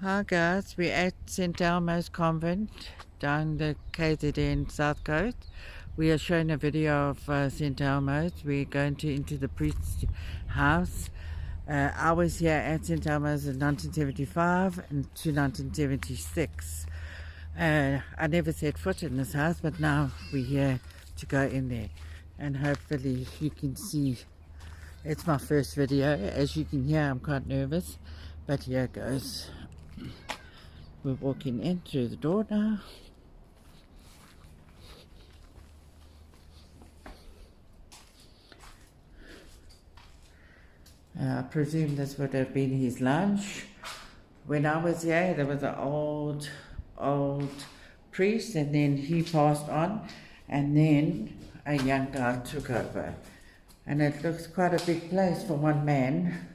Hi guys, we're at St. Elmo's convent down the KZN south coast. We are showing a video of St. Elmo's. We're going into the priest's house. I was here at St. Elmo's in 1975 and to 1976. I never set foot in this house, but now we're here to go in there, and hopefully you can see. It's my first video. As you can hear, I'm quite nervous, but here it goes. We're walking in through the door now. I presume this would have been his lunch. When I was here, there was an old priest, and then he passed on, and then a young guy took over. And it looks quite a big place for one man.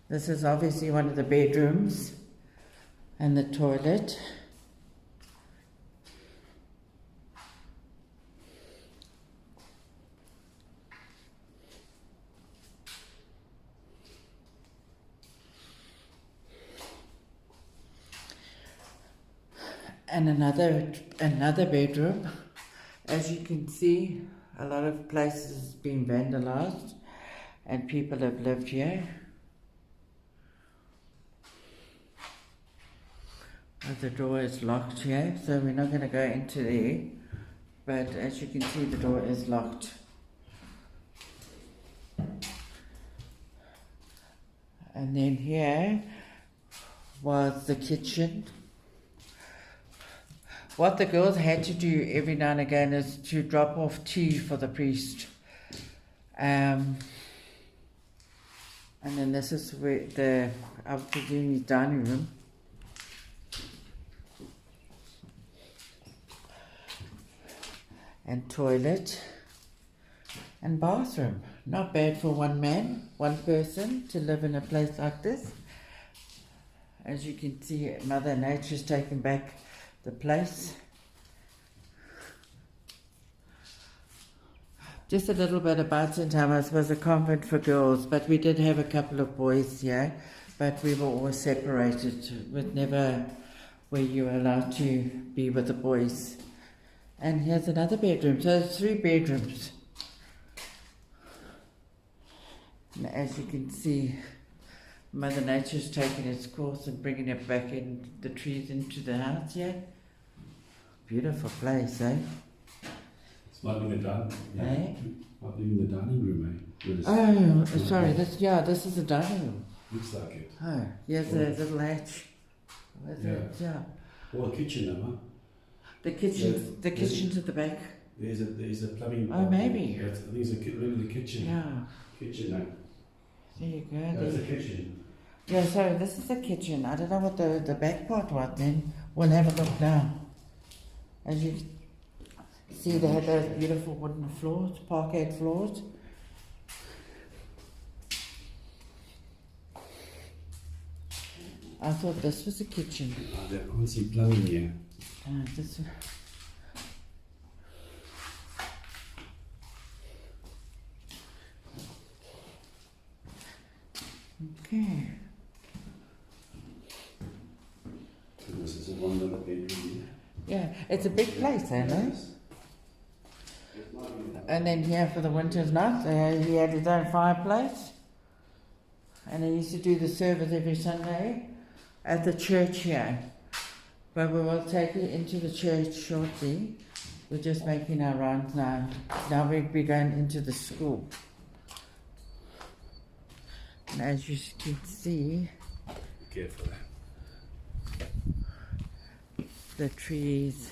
This is obviously one of the bedrooms and the toilet. And another bedroom. As you can see, a lot of places have been vandalized and people have lived here. The door is locked here, so we're not going to go into there, but as you can see, the door is locked. And then here was the kitchen. What the girls had to do every now and again is to drop off tea for the priest. And then this is where I presume his dining room. And toilet and bathroom. Not bad for one person to live in a place like this. As you can see, Mother Nature's taken back the place. Just a little bit about St. Elmo's. Was a convent for girls, but we did have a couple of boys here, but we were always separated. With never were you allowed to be with the boys. And here's another bedroom, so there's 3 bedrooms. And as you can see, Mother Nature's taking its course and bringing it back in, the trees into the house here. Beautiful place, eh? It's not in the dining room. Eh? Not in the dining room, eh? Oh, sorry, this is the dining room. Looks like it. Oh, here's a little hatch. Where's it? Yeah. Or a kitchen, huh? The kitchen's at the back. There's a plumbing. Oh, maybe. I think it's the kitchen. Yeah. Kitchen, eh? There you go. That's a kitchen. Yeah, sorry, this is the kitchen. I don't know what the back part was then. We'll have a look now. As you see, they have those beautiful wooden floors, parquet floors. I thought this was a kitchen. I can't see plumbing here. This. Okay. This is a one little bedroom here. Yeah, it's a big place, eh, no? And then here for the winter's night, he had his own fireplace. And he used to do the service every Sunday at the church here. But we will take it into the church shortly. We're just making our rounds now. Now we'll be going into the school. And as you can see, Be careful. the trees,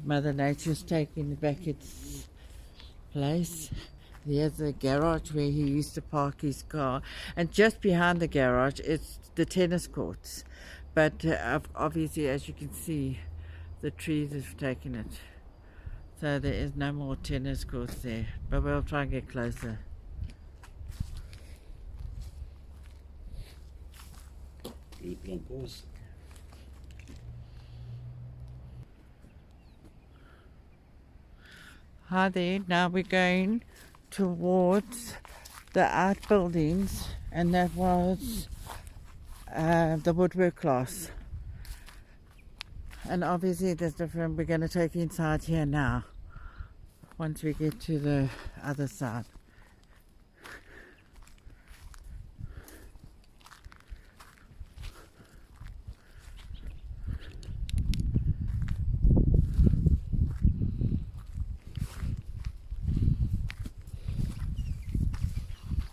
Mother Nature's taking back its place. There's a garage where he used to park his car, and just behind the garage is the tennis courts. But obviously, as you can see, the trees have taken it, so there is no more tennis courts there, but we'll try and get closer. Hi there, now we're going towards the outbuildings, and that was the woodwork class. And obviously there's different, we're going to take inside here now, once we get to the other side.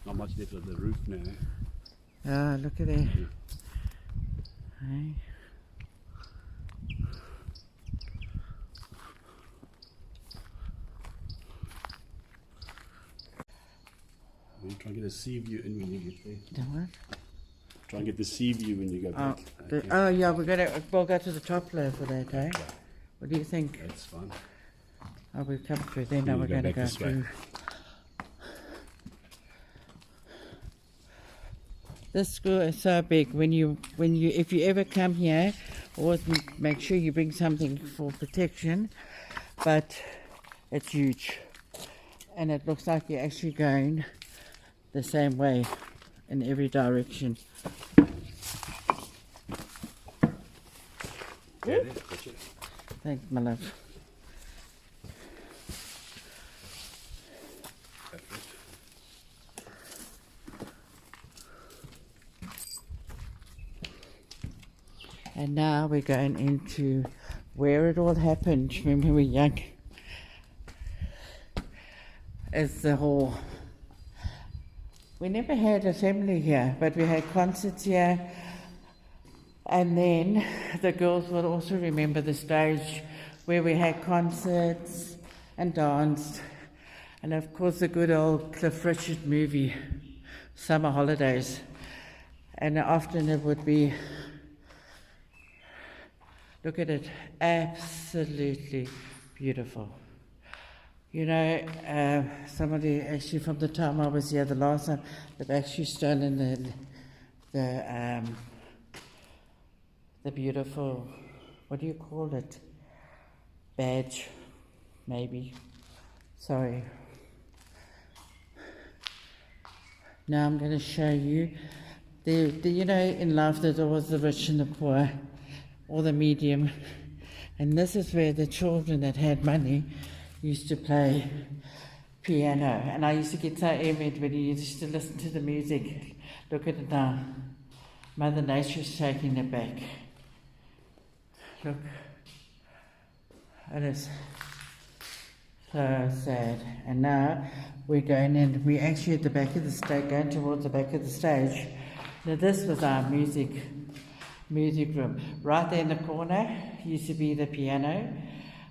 Not much left of the roof now. Oh, look at there. Hey. We'll try and get a sea view in when you get there. The what? Try and get the sea view when you go Oh, back. oh yeah, we'll go to the top floor for that, eh? What do you think? That's fine. Oh, we've come through there, now we're going to go through. This school is so big. If you ever come here, always make sure you bring something for protection. But it's huge, and it looks like you're actually going the same way in every direction. Thanks, my love. And now we're going into where it all happened when we were young. It's the hall. We never had assembly here, but we had concerts here. And then the girls will also remember the stage where we had concerts and danced. And of course the good old Cliff Richard movie, Summer Holidays. And often it would be, look at it, absolutely beautiful. You know, somebody actually from the time I was here the last time, they've actually stolen the beautiful, what do you call it? Badge, maybe. Sorry. Now I'm going to show you. You know, in life there's always the rich and the poor, or the medium. And this is where the children that had money used to play piano. And I used to get so envied when you used to listen to the music. Look at it now. Mother Nature's taking it back. Look. It is so sad. And now we're going in. We're actually at the back of the stage, going towards the back of the stage. Now this was our music room. Right there in the corner used to be the piano,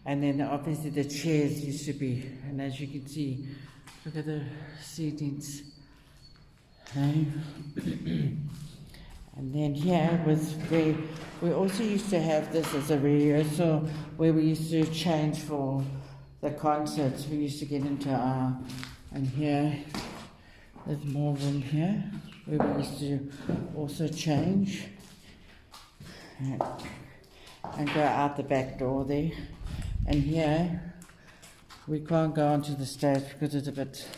and then obviously the chairs used to be, and as you can see, look at the seatings. Okay. And then here was where we also used to have this as a rehearsal, where we used to change for the concerts. We used to get into our, and here there's more room here where we used to also change and go out the back door there. And here we can't go onto the stage because it's a bit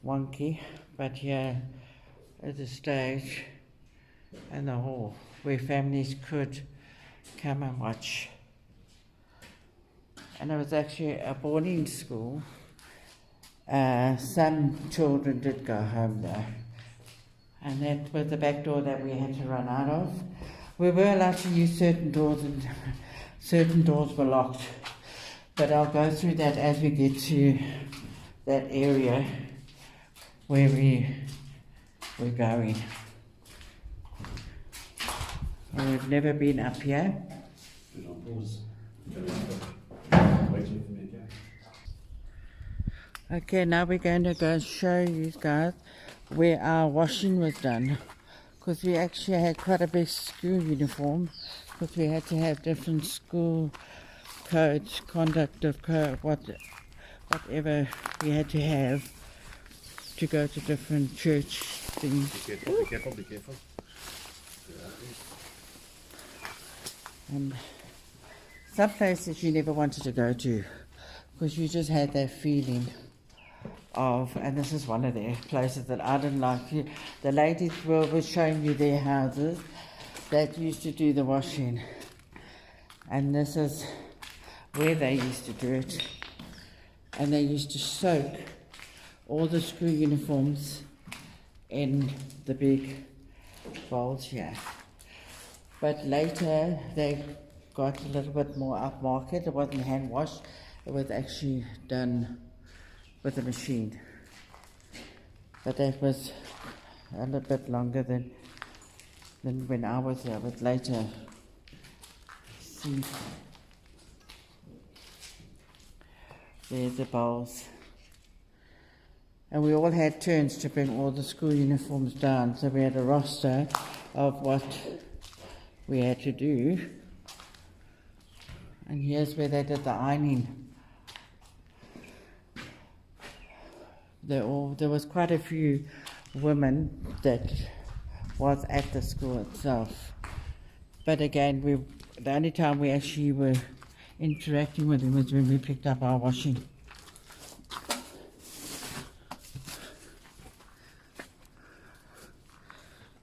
wonky, but here is the stage and the hall where families could come and watch. And it was actually a boarding school. Some children did go home though, and that was the back door that we had to run out of. We were allowed to use certain doors, and certain doors were locked. But I'll go through that as we get to that area where we're going. We've never been up here. Okay, now we're going to go show you guys where our washing was done, because we actually had quite a big school uniform, because we had to have different school codes, conduct of code, whatever we had to have to go to different church things. Be careful, be careful, be careful. And some places you never wanted to go to, because you just had that feeling of, and this is one of the places that I didn't like. The ladies were showing you their houses, that used to do the washing, and this is where they used to do it. And they used to soak all the school uniforms in the big bowls here. But later they got a little bit more upmarket. It wasn't hand washed, it was actually done with a machine. But that was a little bit longer than when I was there, but later. See, there's the bowls. And we all had turns to bring all the school uniforms down, so we had a roster of what we had to do. And here's where they did the ironing. There was quite a few women that was at the school itself. But again, the only time we actually were interacting with them was when we picked up our washing.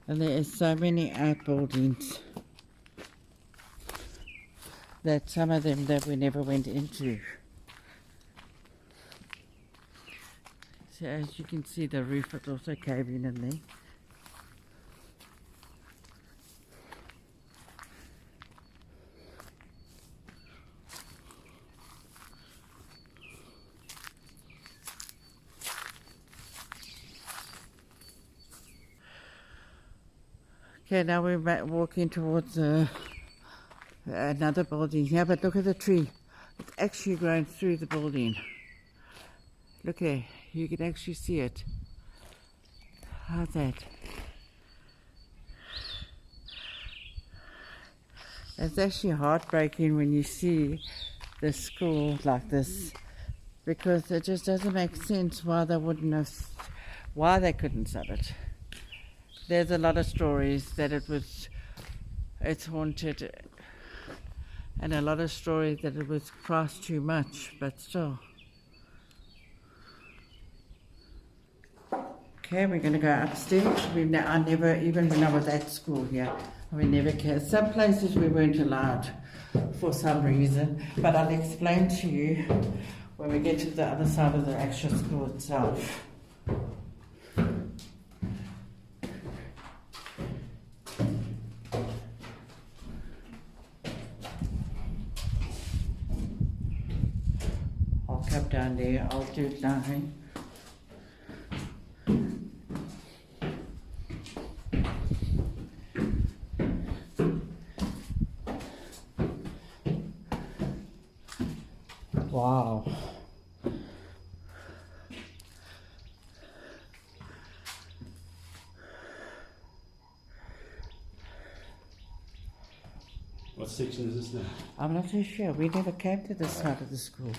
And there is so many outbuildings that some of them that we never went into. So as you can see, the roof is also caving in there. Okay, now we're walking towards another building here, but look at the tree. It's actually grown through the building. Look there, you can actually see it. How's that? It's actually heartbreaking when you see the school like this, because it just doesn't make sense why they couldn't sell it. There's a lot of stories that it's haunted, and a lot of stories that it was priced too much, but still. Okay, we're going to go upstairs. I never, even when I was at school here, we never cared. Some places we weren't allowed for some reason, but I'll explain to you when we get to the other side of the actual school itself. I'll come down there, I'll do it now. Wow. What section is this now? I'm not so sure. We never came to this side of the school.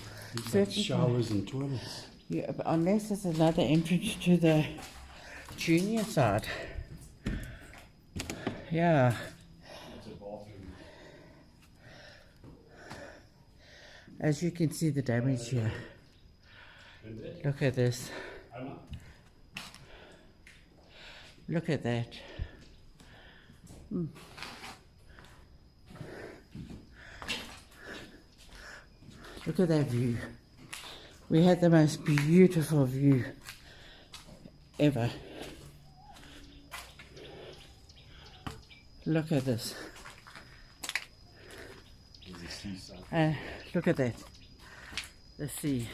Like showers and toilets. Yeah, but unless there's another entrance to the junior side. Yeah. That's a bathroom. As you can see the damage here. Look at this. Look at that. Look at that view. We had the most beautiful view ever. Look at this. Look at that. The sea.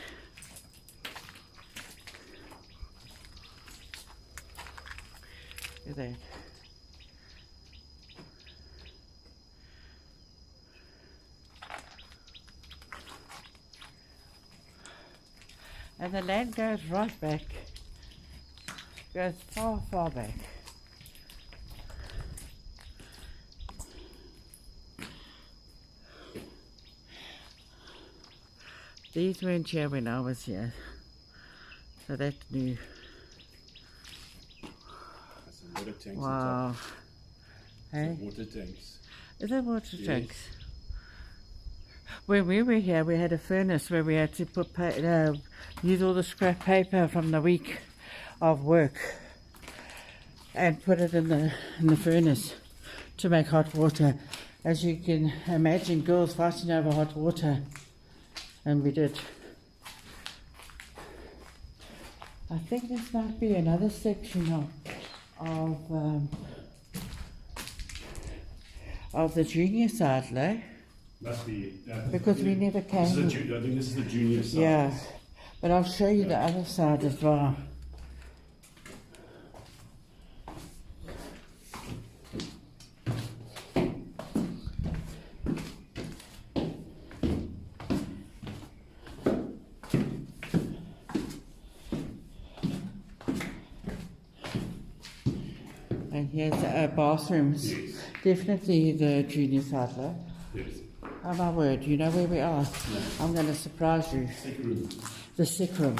Look at that. And the land goes right back. Goes far, far back. These weren't here when I was here, so that's new. That's some water tanks. Wow. Hey? Water tanks. Is that water Yes. tanks? When we were here, we had a furnace where we had to use all the scrap paper from the week of work and put it in the furnace to make hot water. As you can imagine, girls fighting over hot water, and we did. I think this might be another section of the junior side, no? Must be. Because we never came. I think this is the junior side. Yeah, but I'll show you the other side as well. And here's bathrooms. Yes. Definitely the junior side, no? Yes. Oh my word, you know where we are? No. I'm going to surprise you. Sick room. The sick room.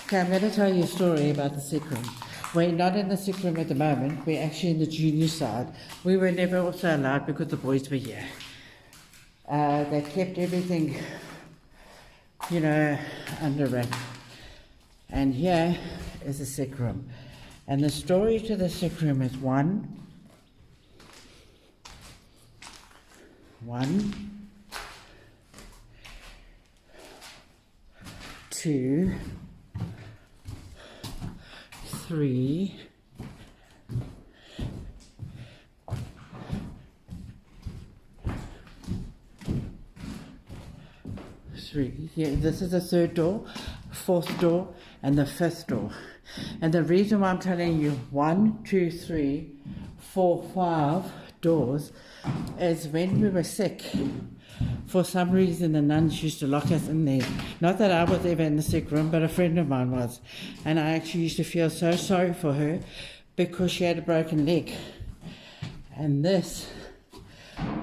Okay, I'm going to tell you a story about the sick room. We're not in the sick room at the moment. We're actually in the junior side. We were never also allowed because the boys were here. They kept everything, you know, under wrap. And here is the sick room. And the story to the sick room is one, 2, 3, 3. Yeah, this is the third door, fourth door, and the fifth door. And the reason why I'm telling you 1, 2, 3, 4, 5 doors is when we were sick, for some reason the nuns used to lock us in there. Not that I was ever in the sick room, but a friend of mine was. And I actually used to feel so sorry for her because she had a broken leg. And this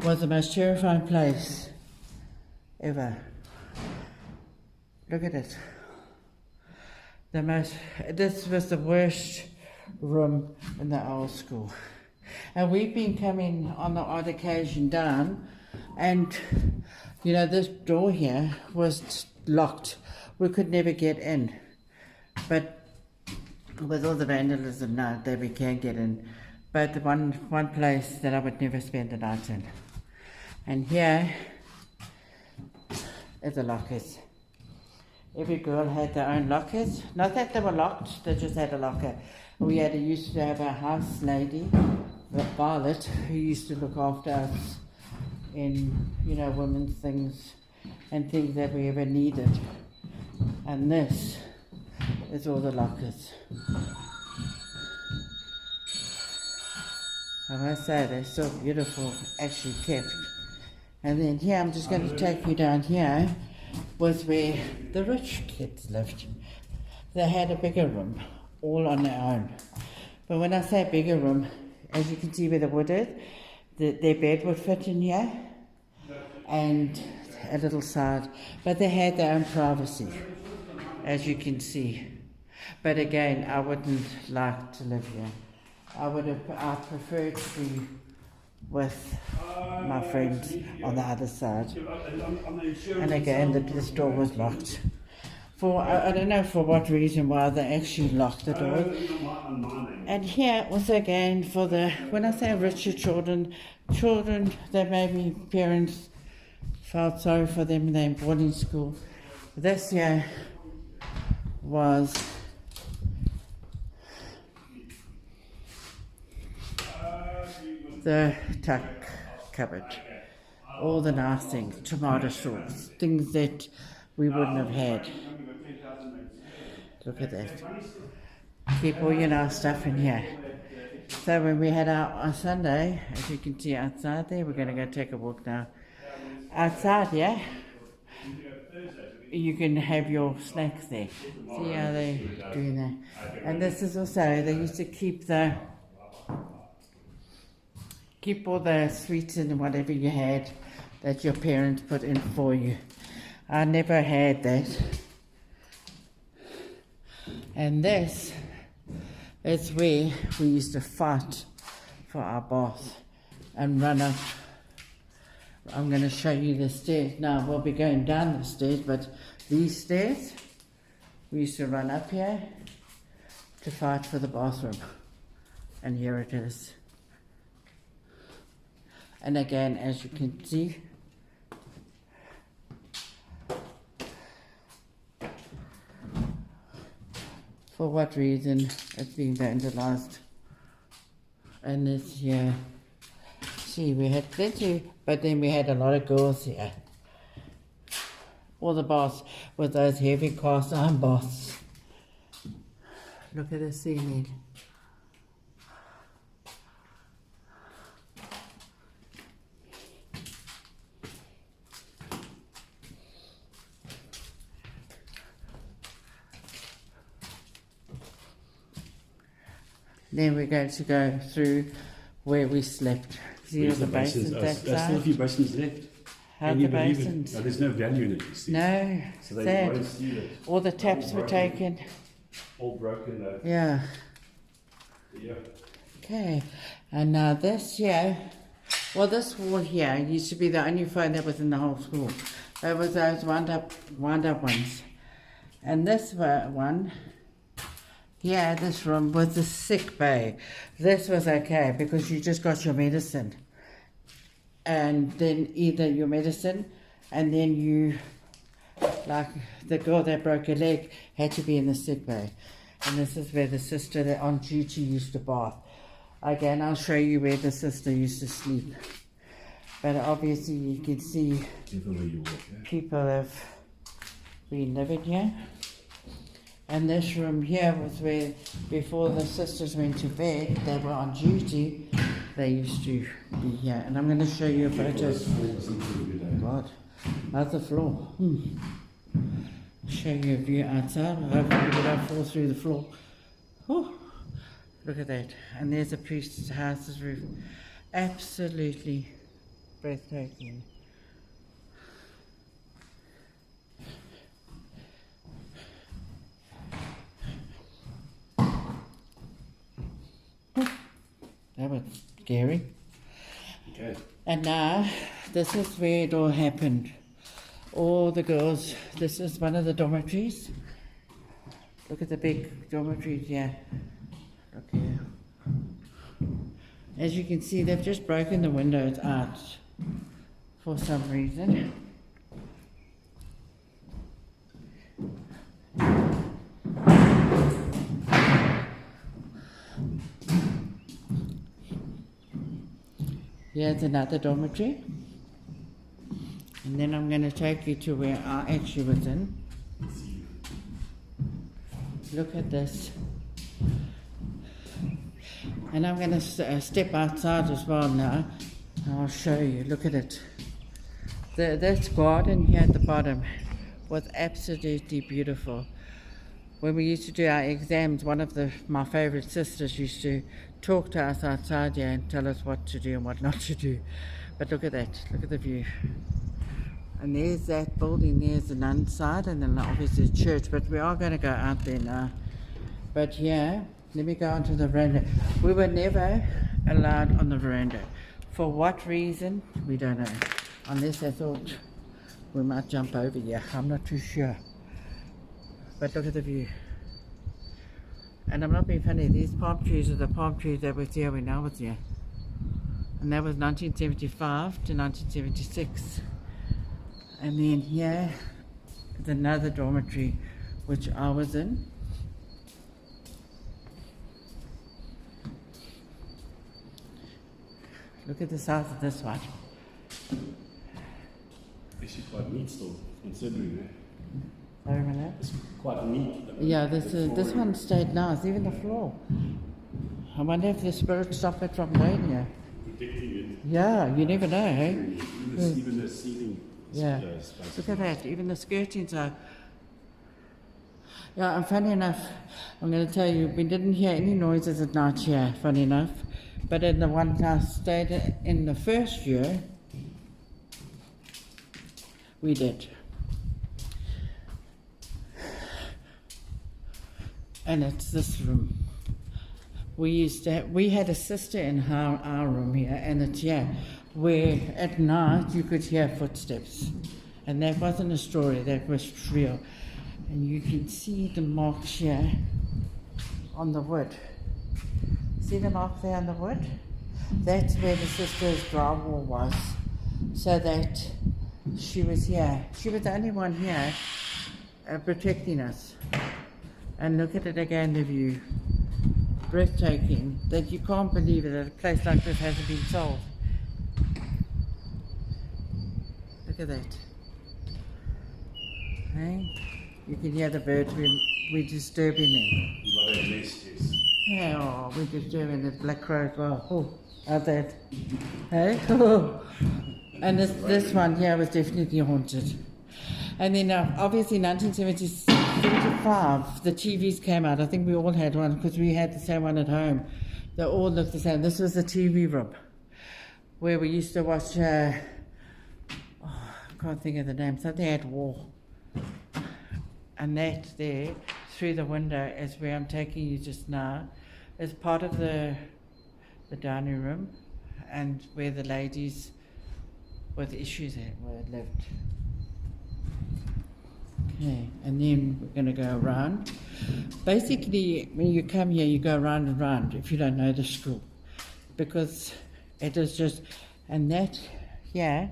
was the most terrifying place ever. Look at it. This was the worst room in the old school. And we've been coming on the odd occasion down, and you know, this door here was locked. We could never get in. But with all the vandalism now that we can get in. But the one place that I would never spend the night in. And here is the lockers. Every girl had their own lockers. Not that they were locked, they just had a locker. We used to have a house lady, Violet, who used to look after us in, you know, women's things and things that we ever needed. And this is all the lockers. I must say, they're so beautiful, actually kept. And then here, I'm just going to take you down here, was where the rich kids lived. They had a bigger room, all on their own. But when I say bigger room, as you can see where the wood is, their bed would fit in here, and a little side. But they had their own privacy, as you can see. But again, I wouldn't like to live here. I prefer to be with my friends on the other side. And again, this door was locked. I don't know for what reason why they actually locked the door. And here also again for when I say richer children that maybe parents felt sorry for them and they're in boarding school. This here was the tuck cupboard. All the nice things, tomato sauce, things that we wouldn't have had. Look at that. Keep all your nice stuff in here. So when we head out on Sunday, as you can see outside there, we're going to go take a walk now. Outside, yeah? You can have your snacks there. See how they're doing that. And this is also, they used to keep all the sweets and whatever you had that your parents put in for you. I never had that. And this is where we used to fight for our bath and run up. I'm going to show you the stairs. Now we'll be going down the stairs, but these stairs, we used to run up here to fight for the bathroom. And here it is. And again, as you can see, for what reason it's being vandalized. And this here, see, we had plenty, but then we had a lot of girls here. All the baths with those heavy cast iron baths. Look at the ceiling. Then we're going to go through where we slept. See all the basins that side? There's still a few basins left. How the basins? No, there's no value in it, you see. No, So they sad. won't see that. All the taps were taken. All broken though. Yeah. Yeah. Okay. And now this here, well, this wall here used to be the only phone that was in the whole school. There was those wound up ones. And this one, yeah, this room was the sick bay. This was okay because you just got your medicine. And then either your medicine and then you, like the girl that broke her leg had to be in the sick bay. And this is where the sister that on duty used to bath. Again, I'll show you where the sister used to sleep. But obviously you can see people have been living here. And this room here was where, before the sisters went to bed, they were on duty, they used to be here. And I'm going to show you a photo. God, how's the floor? Show you a view outside. Hopefully we don't fall through the floor. Oh, look at that. And there's a priest's house's roof. Absolutely breathtaking. That was scary. Okay. And now, this is where it all happened. All the girls, this is one of the dormitories. Look at the big dormitories here. Look here. As you can see, they've just broken the windows out for some reason. Here's another dormitory. And then I'm going to take you to where I actually was in. Look at this. And I'm going to step outside as well now. And I'll show you. Look at it. This garden here at the bottom was absolutely beautiful. When we used to do our exams, one of my favorite sisters used to talk to us outside here and tell us what to do and what not to do. But look at that. Look at the view. And there's that building, there's the nun's side, and then obviously the church, but we are going to go out there now. But yeah, let me go onto the veranda. We were never allowed on the veranda. For what reason, we don't know. Unless I thought we might jump over here, I'm not too sure. But look at the view. And I'm not being funny, these palm trees are the palm trees that were here when I was here. And that was 1975 to 1976. And then here is another dormitory which I was in. Look at the size of this one. Actually quite neat still, considering Sorry, my love? it's quite neat. Yeah, this one stayed nice, even the floor. I wonder if the spirit stopped it from going here. Protecting it. Yeah, you never know, hey? Even the ceiling. Yeah, look at that, even the skirtings are... Yeah, and funny enough, I'm going to tell you, we didn't hear any noises at night here, funny enough. But in the one I stayed in the first year, we did. And it's this room. We had a sister in our room here, and it's here, where at night you could hear footsteps. And that wasn't a story, that was real. And you can see the marks here on the wood. See the mark there on the wood? That's where the sister's drywall was, so that she was here. She was the only one here protecting us. And look at it again, the view. Breathtaking. That you can't believe it, that a place like this hasn't been sold. Look at that. Hey? You can hear the birds, we're disturbing them. You got a nest, yes. Yeah, oh, we're disturbing the black crow as well. Oh, how's that? Hey? And this one here was definitely haunted. And then obviously in 1975, the TVs came out. I think we all had one because we had the same one at home. They all looked the same. This was the TV room where we used to watch, I can't think of the name, something at war. And that there, through the window, is where I'm taking you just now, is part of the dining room and where the ladies with issues lived. Okay, and then we're going to go around. Basically, when you come here, you go round and round if you don't know the school, because it is just, and that here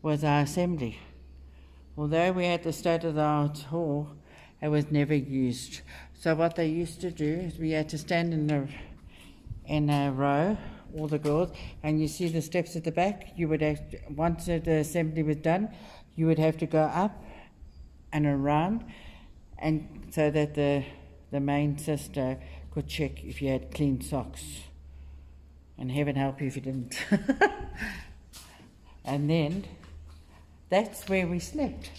was our assembly. Although we had the state-of-the-art hall, it was never used. So what they used to do is we had to stand in a row, all the girls, and you see the steps at the back. You would have to, once the assembly was done, you would have to go up and around, and so that the main sister could check if you had clean socks. And heaven help you if you didn't. And then that's where we slept.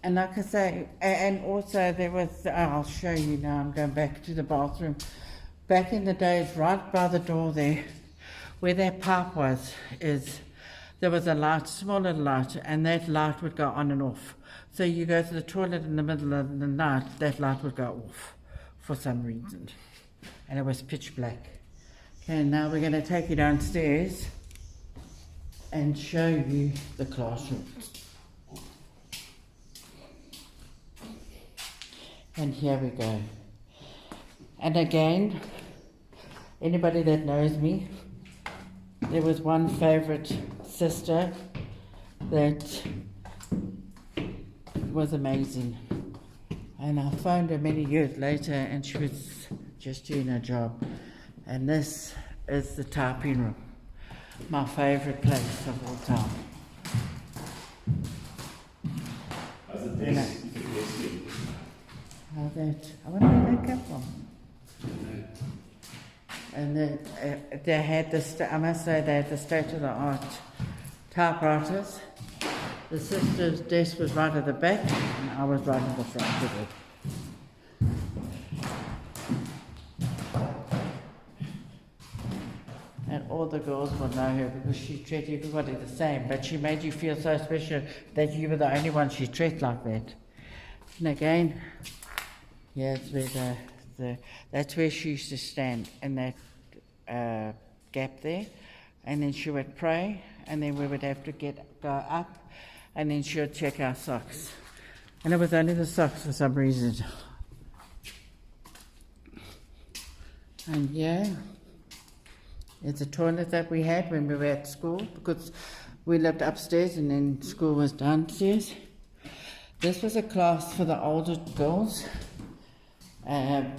And like I say, and also there was, I'll show you now, I'm going back to the bathroom. Back in the days, right by the door there, where that pipe was, there was a light, small little light, and that light would go on and off. So you go to the toilet in the middle of the night, that light would go off for some reason. And it was pitch black. Okay, now we're going to take you downstairs and show you the classrooms. And here we go. And again, anybody that knows me, there was one favourite sister that was amazing. And I phoned her many years later and she was just doing her job. And this is the typing room. My favourite place of all time. How's the desk? How that? I wonder where that came from. And they had I must say, they had the state-of-the-art typewriters. The sister's desk was right at the back, and I was right at the front of it. And all the girls will know her because she treated everybody the same, but she made you feel so special that you were the only one she treated like that. And again, here's where that's where she used to stand in that gap there, and then she would pray, and then we would have to go up, and then she would check our socks. And it was only the socks for some reason. And yeah, it's a toilet that we had when we were at school, because we lived upstairs and then school was downstairs. This was a class for the older girls. When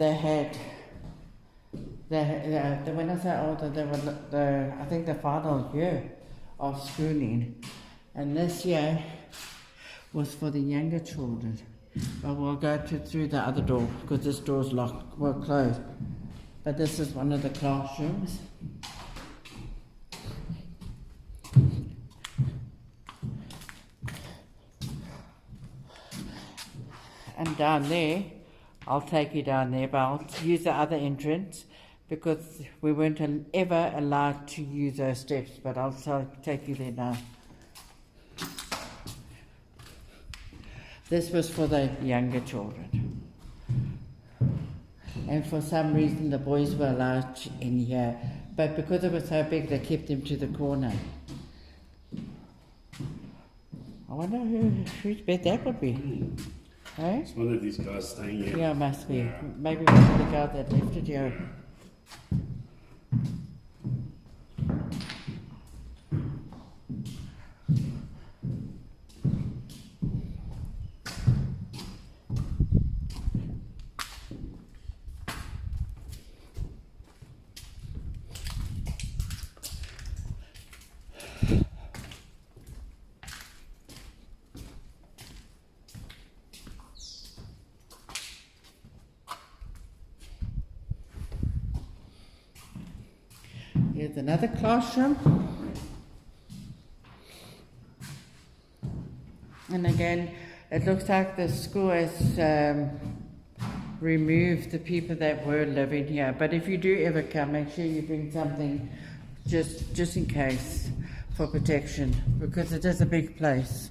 I say older, they were I think the final year of schooling, and this year was for the younger children. But we'll go through the other door because this door's locked, well closed. But this is one of the classrooms. And down there, I'll take you down there, but I'll use the other entrance because we weren't ever allowed to use those steps, but I'll take you there now. This was for the younger children. And for some reason the boys were allowed in here, but because it was so big they kept them to the corner. I wonder whose bed that would be. Hey? It's one of these guys staying here. Yeah, it must be. Maybe one of the guys that left it here. Here's another classroom. And again, it looks like the school has removed the people that were living here. But if you do ever come, make sure you bring something just in case, for protection, because it is a big place.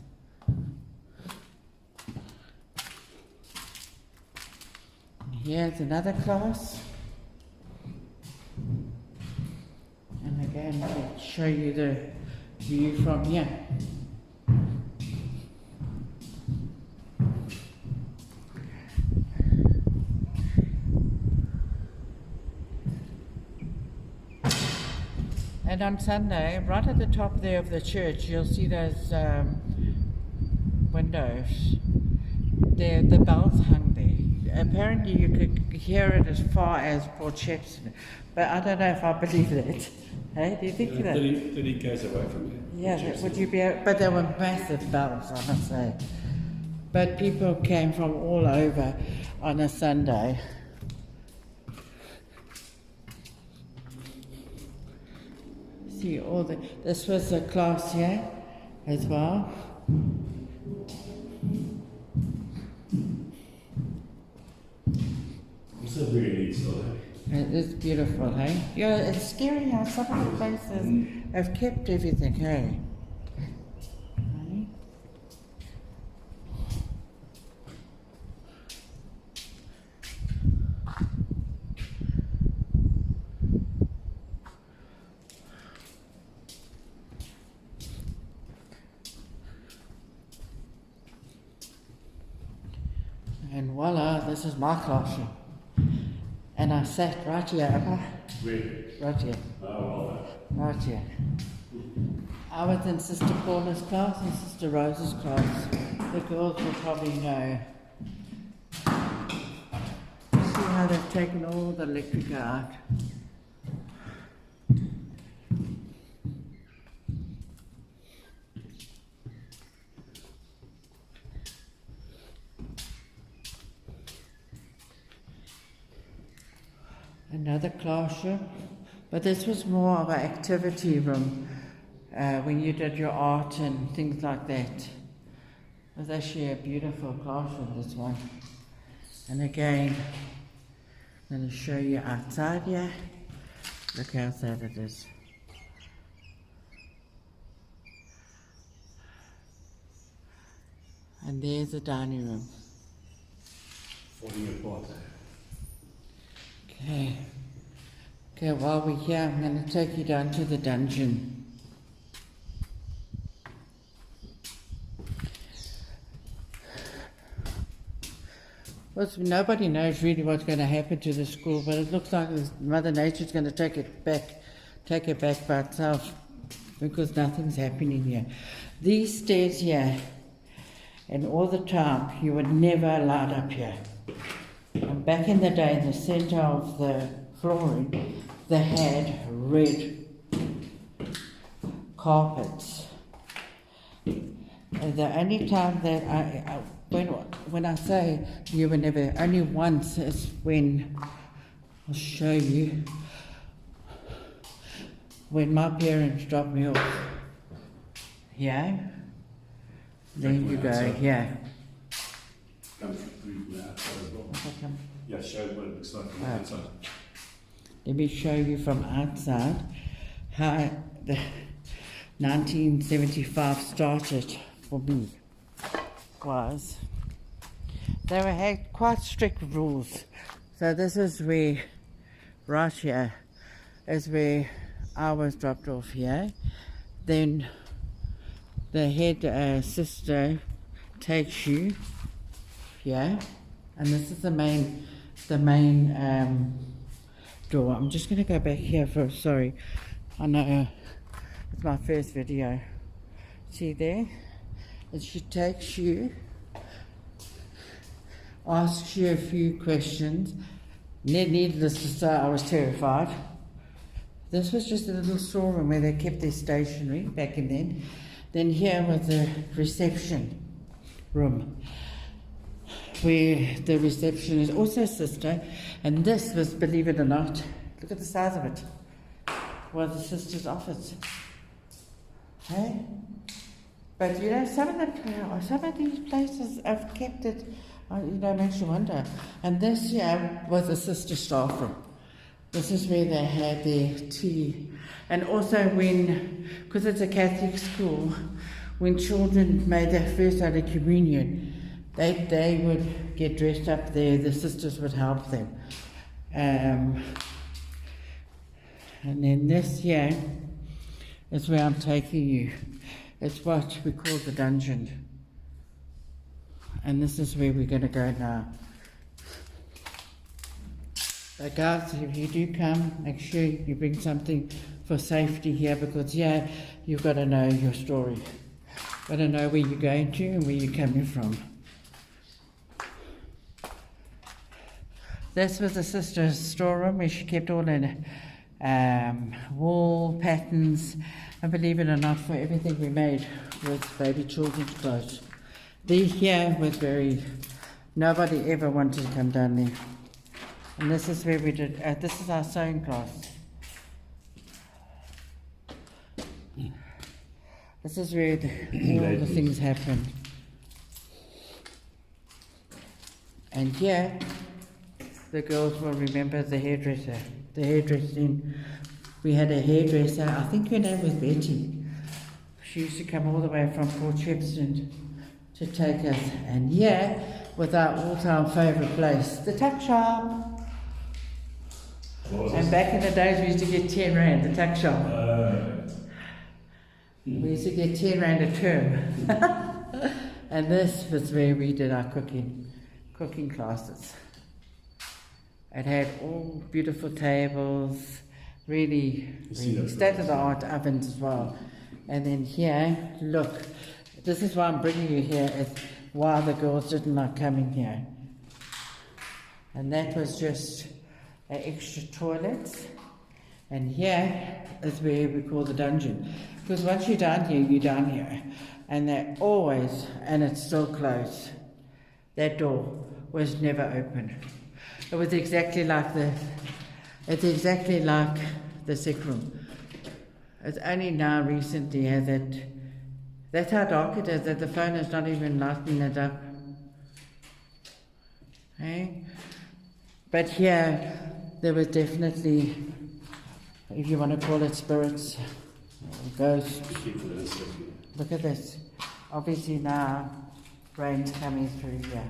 Here's another class. And again, I'll show you the view from here. And on Sunday, right at the top there of the church, you'll see those windows. The bells hung there. Apparently you could hear it as far as Port Shepstone, but I don't know if I believe that. Hey, do you think that? 30 k's away from here. Yeah, would you be able, but they were massive bells, I must say. But people came from all over on a Sunday. See all this was a class here as well. It's a really neat store. It is beautiful, hey? Yeah, it's scary how some of the places have kept everything, hey? And voila, this is my classroom. And I sat right here, Where? right here, Oh, right here. I was in Sister Paula's class and Sister Rose's class. The girls will probably know. See how they've taken all the electric out. Another classroom, but this was more of an activity room when you did your art and things like that. It was actually a beautiful classroom, this one. And again, I'm going to show you outside here. Look how sad it is. And there's the dining room. falling apart. Okay, while we're here, I'm going to take you down to the dungeon. Well, nobody knows really what's going to happen to the school, but it looks like Mother Nature's going to take it back by itself, because nothing's happening here. These stairs here, and all the time, you were never allowed up here. And back in the day, in the center of the flooring, they had red carpets. And the only time that when I say you were never, only once is when, I'll show you, when my parents dropped me off. Yeah? There you go, yeah. Come through the outside as well. Yeah, show what it looks like from the outside. Let me show you from outside how the 1975 started for me. Was they had quite strict rules. So this is where, right here, is where I was dropped off here. Then the head sister takes you here, and this is the main door. I'm just going to go back here for, sorry, I know it's my first video. See there? And she takes you, asks you a few questions. Needless to say, I was terrified. This was just a little storeroom where they kept their stationery back in then. Then here was the reception room, where the reception is also sister, and this was, believe it or not, look at the size of it. was the sister's office. Hey? But you know, some of these places have kept it, makes you wonder. And this here was the sister staff room. This is where they had their tea. And also because it's a Catholic school, when children made their first Holy Communion, they would get dressed up there, the sisters would help them. And then this here is where I'm taking you. It's what we call the dungeon. And this is where we're going to go now. So guys, if you do come, make sure you bring something for safety here, because here you've got to know your story. Got to know where you're going to and where you're coming from. This was the sister's storeroom where she kept all her wall patterns, and believe it or not, for everything we made with baby children's clothes. These here was nobody ever wanted to come down there. And this is where we did, this is our sewing class. This is where all the things happen. And here, the girls will remember the hairdresser. The hairdressing, we had a hairdresser, I think her name was Betty. She used to come all the way from Port Shepstone to take us. And here was our all-time favourite place, the tuck shop. And back in the days we used to get 10 rand, the tuck shop. We used to get 10 rand a term. And this was where we did our cooking classes. It had all beautiful tables, really state-of-the-art ovens as well. And then here, look, this is why I'm bringing you here, is why the girls didn't like coming here. And that was just an extra toilet. And here is where we call the dungeon. Because once you're down here, you're down here. And they're always, and it's still closed. That door was never open. It was exactly like the sick room. It's only now recently that's how dark it is, that the phone is not even lighting it up. Hey? But here, there was definitely, if you want to call it spirits, ghosts. Look at this. Obviously now, rain's coming through here.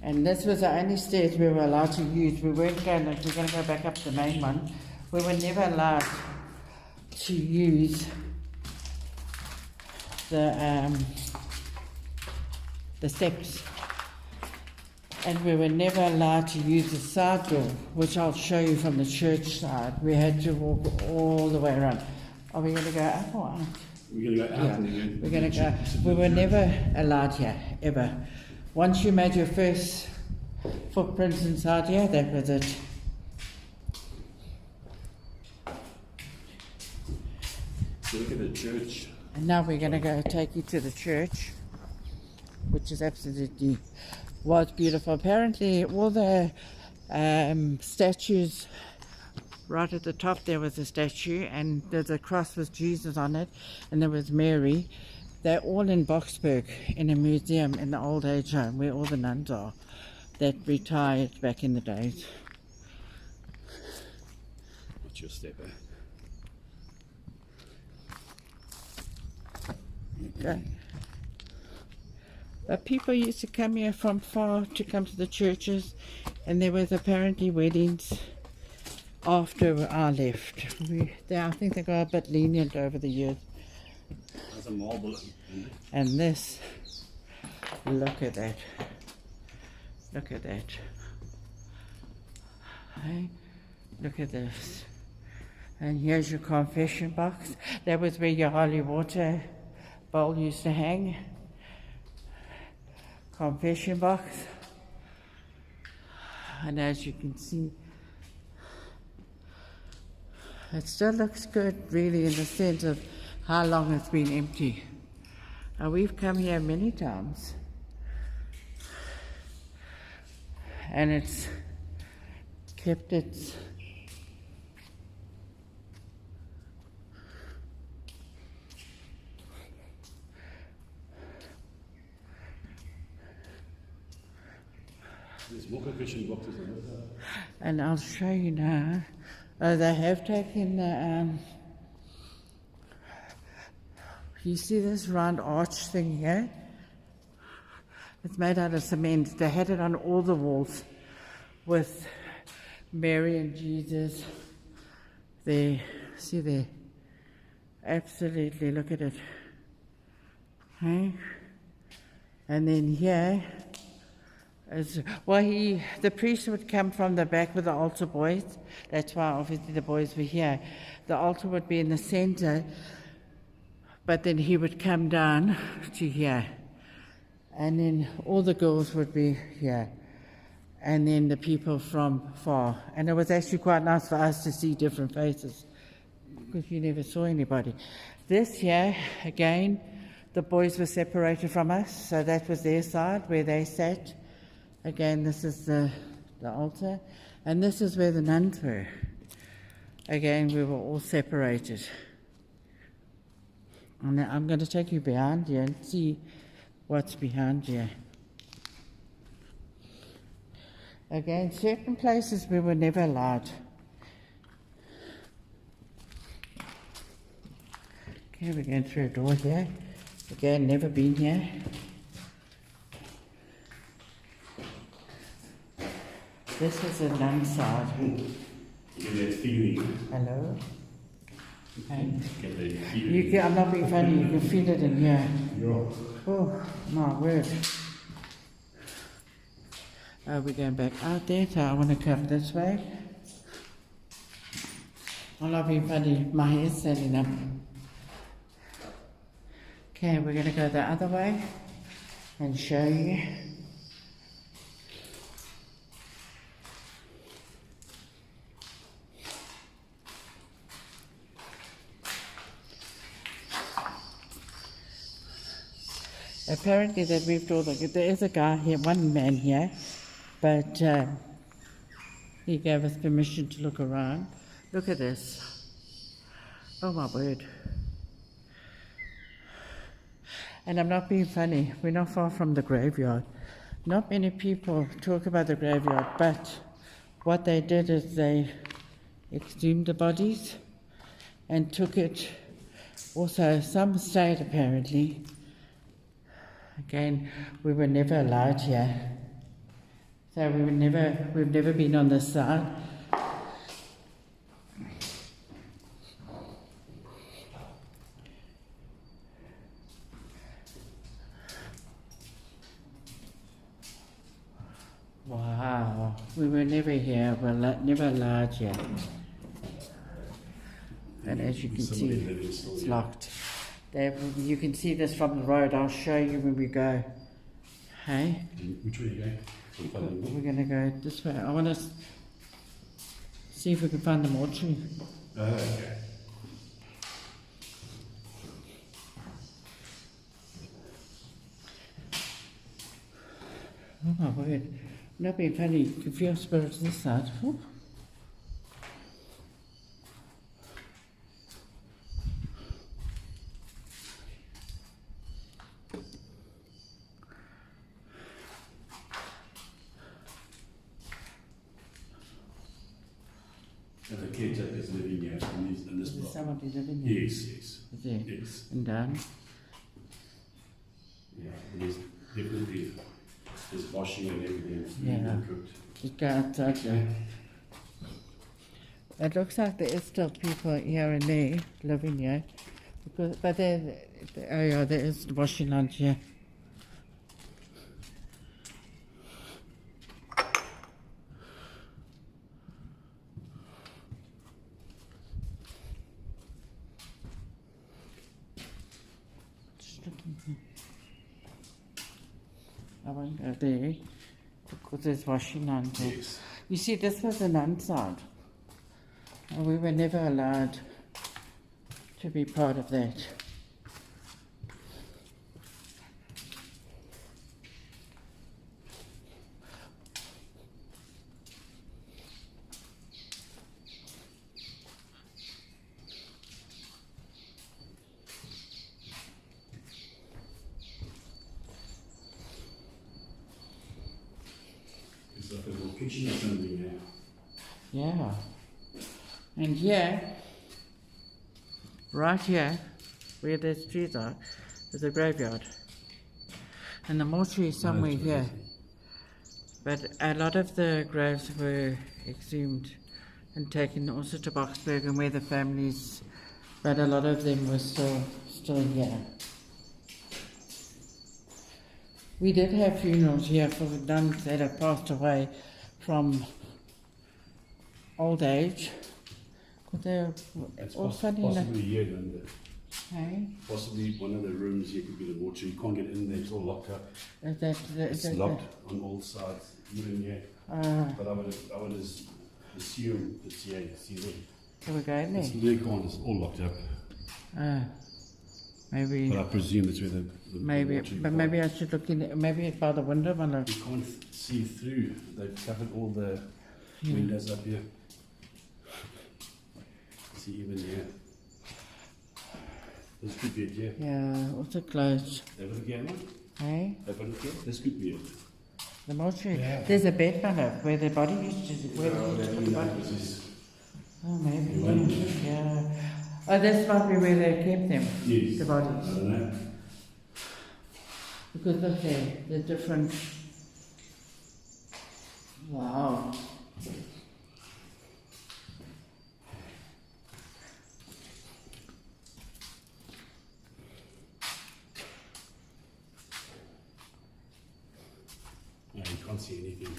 And this was the only stairs we were allowed to use. We're going to go back up the main one. We were never allowed to use the steps. And we were never allowed to use the side door, which I'll show you from the church side. We had to walk all the way around. Are we going to go up or out? We're going to go out. Yeah. We're going to go. We were never allowed here, ever. Once you made your first footprints inside here, that was it. So look at the church. And now we're going to go take you to the church, which is absolutely was beautiful. Apparently, all the statues. Right at the top there was a statue, and there's a cross with Jesus on it, and there was Mary. They're all in Boksburg in a museum in the old age home where all the nuns are that retired back in the days. What's your step, Okay. But people used to come here from far to come to the churches, and there was apparently weddings after I left. I think they got a bit lenient over the years. There's a marble. And this, look at that. Look at that. Hey, look at this. And here's your confession box. That was where your holy water bowl used to hang. Confession box. And as you can see, it still looks good, really, in the sense of how long it's been empty. And we've come here many times. And it's kept its There's more cushion boxes on it. and I'll show you now. They have taken the, you see this round arch thing here? It's made out of cement. They had it on all the walls with Mary and Jesus. There, see there? Absolutely, look at it. Okay? And then here, the priest would come from the back with the altar boys. That's why obviously the boys were here. The altar would be in the center, but then he would come down to here. And then all the girls would be here. And then the people from far. And it was actually quite nice for us to see different faces, because you never saw anybody. This here, again, the boys were separated from us, so that was their side where they sat. Again, this is the altar, and this is where the nuns were. Again, we were all separated. And I'm going to take you behind here and see what's behind here. Again, certain places we were never allowed. Okay, we're going through a door here. Again, never been here. This is a nun side. You get that feeling. Hello? Hey. Get that feeling. I'm not being funny, you can feel it in here. Yeah. Oh, my word. We're going back out there, so I want to come this way. I'm not being funny, my hair's standing up. Okay, we're going to go the other way and show you. Apparently they moved all there is a guy here, one man here, but he gave us permission to look around. Look at this. Oh my word. And I'm not being funny, we're not far from the graveyard. Not many people talk about the graveyard, but what they did is they exhumed the bodies and took it. Also, some stayed apparently. Again, we were never allowed here. So we've never been on this side. Wow, we were never here, we're never allowed here. And as you can see, it's locked. You can see this from the road. I'll show you when we go. Hey? Which way are you going? We're going to go this way. I want to see if we can find the mortuary. Okay. Oh my word. Not being funny, you can feel spirits this side. Ooh. And the caretaker is living here in this Is block. somebody living here? Yes. Is there? Yes. And down? Yeah, there's definitely there's washing and everything. Yeah. Cooked. Just go outside there. It looks like there is still people here and there living here. But there is washing lunch here. I won't go there because there's washing on there. Yes. You see, this was the nun side. And we were never allowed to be part of that. kitchen or something, yeah. Yeah. And here, right here, where those trees are, is a graveyard. And the mortuary is somewhere here. But a lot of the graves were exhumed and taken also to Boxburg and where the families, but a lot of them were still here. We did have funerals here for the nuns that have passed away from old age. They're It's all funny enough. possibly here, and Hey? possibly one of the rooms here could be the mortuary. You can't get in there, it's all locked up. It's locked on all sides, even here. But I would assume it's here, see there. Can we go in there? It's all locked up. Maybe. But I presume that's where the Maybe, mortuary but maybe I should look in. Maybe it's by the window, my love. You can't see through. They've covered all the windows up here. See, even here. This could be it, yeah. Yeah, also closed. Have a look here, man. Hey? Have a look here. This could be it. The mortuary. Yeah. There's a bed, my love, where the body used to. Where they used to put the body. Oh, maybe. Yeah. Oh, this might be where they kept them. Yes. The I bodies. don't know. Because look there, the different. Wow. No, you can't see anything.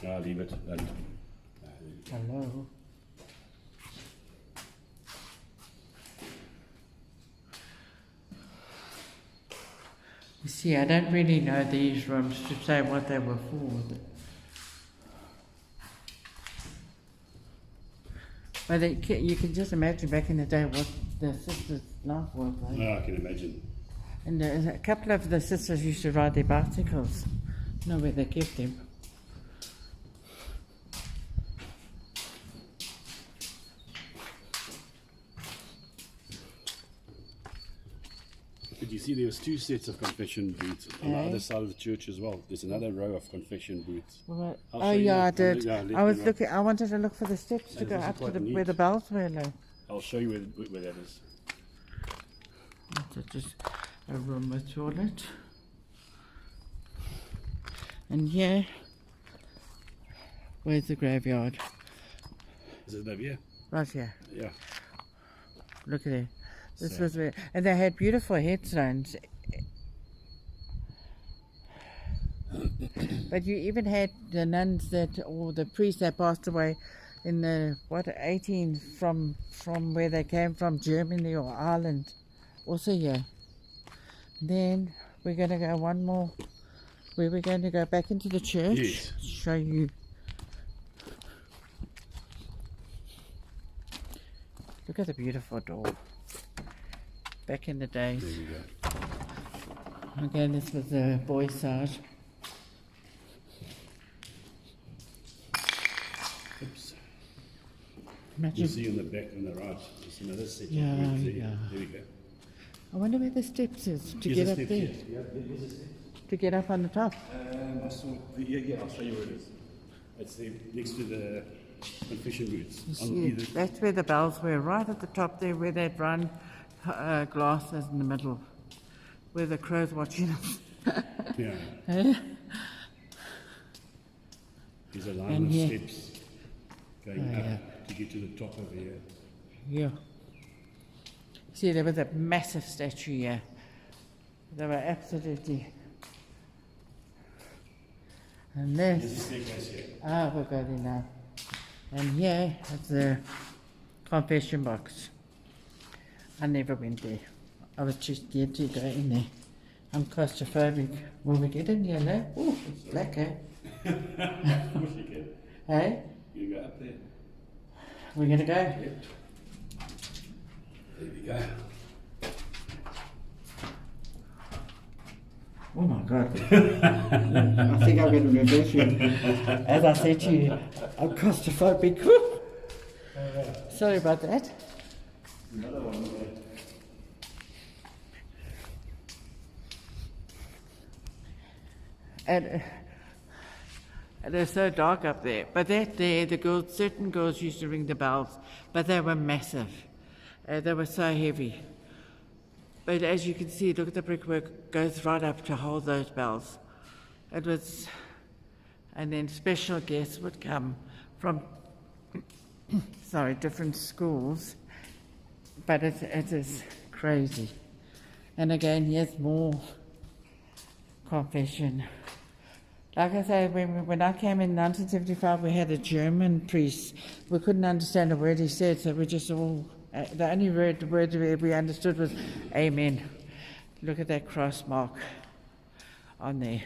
I'll leave it. Hello. You see, I don't really know these rooms to say what they were for. But you can just imagine back in the day what the sisters' life was like. No, I can imagine. And a couple of the sisters used to ride their bicycles. I know where they kept them. But you see, there was two sets of confession booths on the other side of the church as well. There's another row of confession booths. Well, I'll oh show you yeah, I that. did. Yeah, I was let me looking. I wanted to look for the steps to This go is up to quite the, neat. where the bells were. Like. I'll show you where that is. It's just a room with toilet. And yeah, where's the graveyard? Is it over here? Right here. Yeah. Look at it. This Sad. was where, and they had beautiful headstones. But you even had the nuns that, or the priests that passed away in the 18 from where they came from, Germany or Ireland, also here. Then we're going to go one more. Where we're going to go back into the church. Yes. Show you. Look at the beautiful door. Back in the days. There we go. Again, this was the boys' side. Oops. Imagine. You see on the back on the right, there's another set of Yeah, booths there. yeah. There we go. I wonder where the steps is to Here's get the up steps there. here. Yeah, there's a step. To get up on the top. I saw, yeah, I'll show you where it is. It's there next to the confession booths. You On see, either, that's where the bells were, right at the top there, where they'd run glasses in the middle, where the crow's watching us. yeah. Eh? There's a line And of here. steps going up to get to the top over here. Yeah. See, there was a massive statue here. They were absolutely. And There's a this, staircase here. we'll go there now. And here is the confession box. I never went there. I was too scared to go in there. I'm claustrophobic. Will we get in here now? Oh, it's black, eh? Of course you can. Hey? You go up there. We're going to go? Yep. There we go. Oh my God. I think I'm going to reverse you. As I said to you, I'm claustrophobic. Sorry about that. Another one there. And it's so dark up there. But that there, the girls, certain girls used to ring the bells, but they were massive. They were so heavy. But as you can see, look at the brickwork, goes right up to hold those bells. It was, and then special guests would come from, sorry, different schools. But it is crazy. And again, here's more confession. Like I say, when I came in 1975, we had a German priest. We couldn't understand a word he said, so we just all, the only word we understood was Amen. Look at that cross mark on there.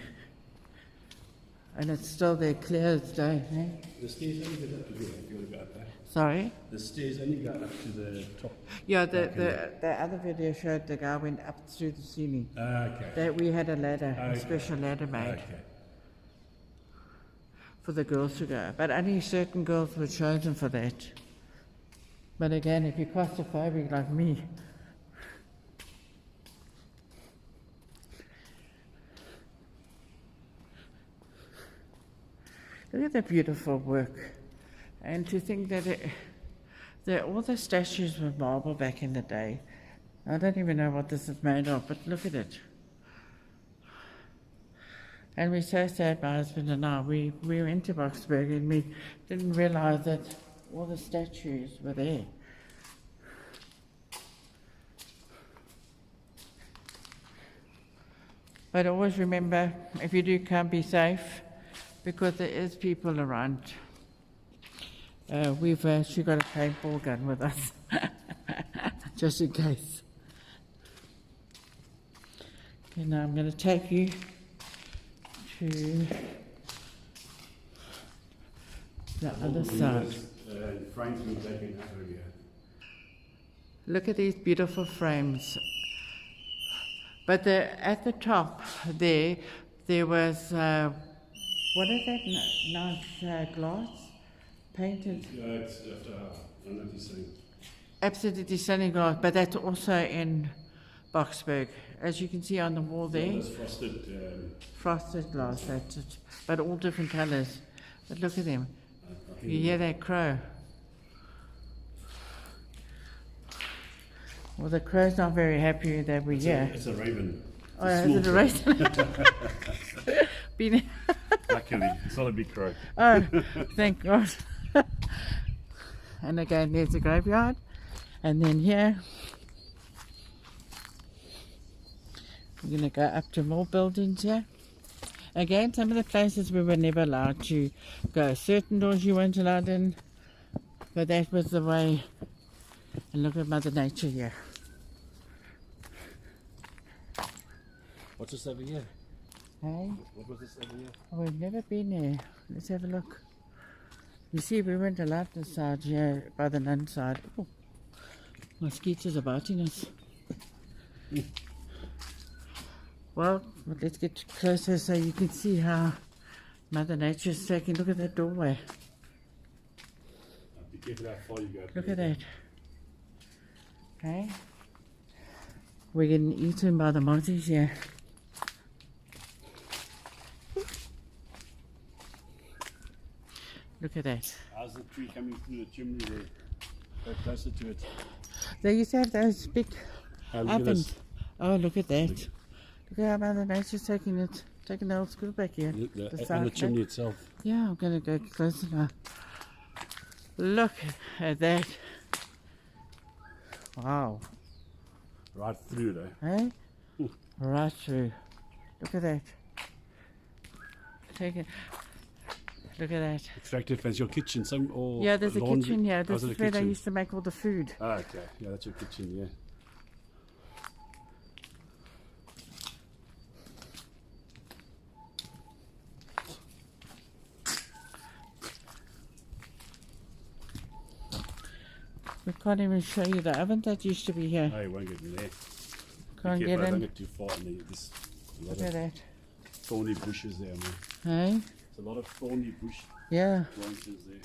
And it's still there, clear as day. Eh? The stairs only go up to there, if you want to go up there. Sorry? The stairs only go up to the top. Yeah, the other video showed the guy went up through the ceiling. Okay. We had a ladder, a special ladder made. Okay. For the girls to go, but only certain girls were chosen for that. But again, if you're claustrophobic like me, look at the beautiful work, and to think that all the statues were marble back in the day. I don't even know what this is made of, but look at it. And we're so sad, my husband and I, we went to Boxburg and we didn't realise that all the statues were there. But always remember, if you do come, be safe, because there is people around. We've actually got a paintball gun with us, just in case. Okay, now I'm going to take you to the other side. Look at these beautiful frames. But at the top there was, what is that? Nice glass? Painted? Yeah, it's after I'm not saying. Absolutely stunning glass, but that's also in Boxburg. As you can see on the wall there. Yeah, frosted glass, that's it. But all different colours. But look at them. You hear that crow? Well, the crow's not very happy that we're here. It's a raven. Oh, is it a raven? Luckily, it's not a big crow. Oh, thank God. And again, there's the graveyard. And then here, we're going to go up to more buildings here. Again, some of the places we were never allowed to go. Certain doors you weren't allowed in, but that was the way. And look at Mother Nature here. What's this over here? Hey? What was this over here? Oh, we've never been there. Let's have a look. You see, we weren't allowed this side here by the nun side. Oh, mosquitoes are biting us. Well, let's get closer so you can see how Mother Nature's taking. Look at that doorway. Be careful how far you go. Look at that. Okay. We're getting eaten by the mozzies here. Look at that. How's the tree coming through the chimney there? Go closer to it. They used to have those big ovens. Oh, look at that. Look at how Mother Nature's taking the old school back here. On the chimney itself. Yeah, I'm going to go closer now. Look at that. Wow. Right through though. Hey? Right through. Look at that. Take it. Look at that. Extractive fans, your kitchen, yeah, there's a kitchen here. This is where they kitchen? used to make all the food. Ah, okay. Yeah, that's your kitchen, yeah. We can't even show you the oven that used to be here. No, you won't get in there. Can't get in. Don't get too far. There's a lot Look at that. thorny bushes there, man. Hey? There's a lot of thorny bush Yeah. branches there.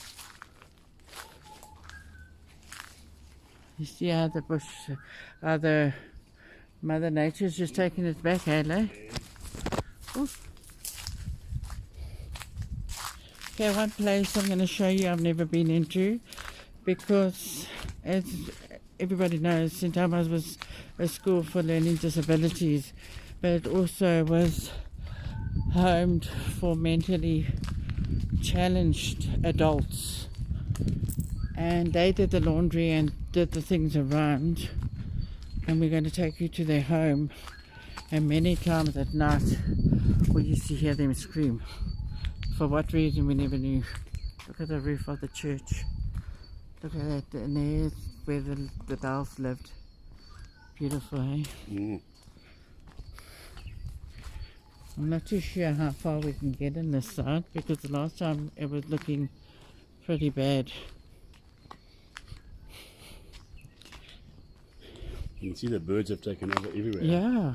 You see how the bush, the Mother Nature's just taking it back, hello? Oof. Okay, one place I'm going to show you I've never been into, because as everybody knows, St. Elmo's was a school for learning disabilities, but it also was home for mentally challenged adults, and they did the laundry and did the things around, and we're going to take you to their home. And many times at night we used to hear them scream. For what reason we never knew. Look at the roof of the church. Look at that, and there's where the dolls lived. Beautiful, eh? Mm. I'm not too sure how far we can get in this side, because the last time it was looking pretty bad. You can see the birds have taken over everywhere. Yeah.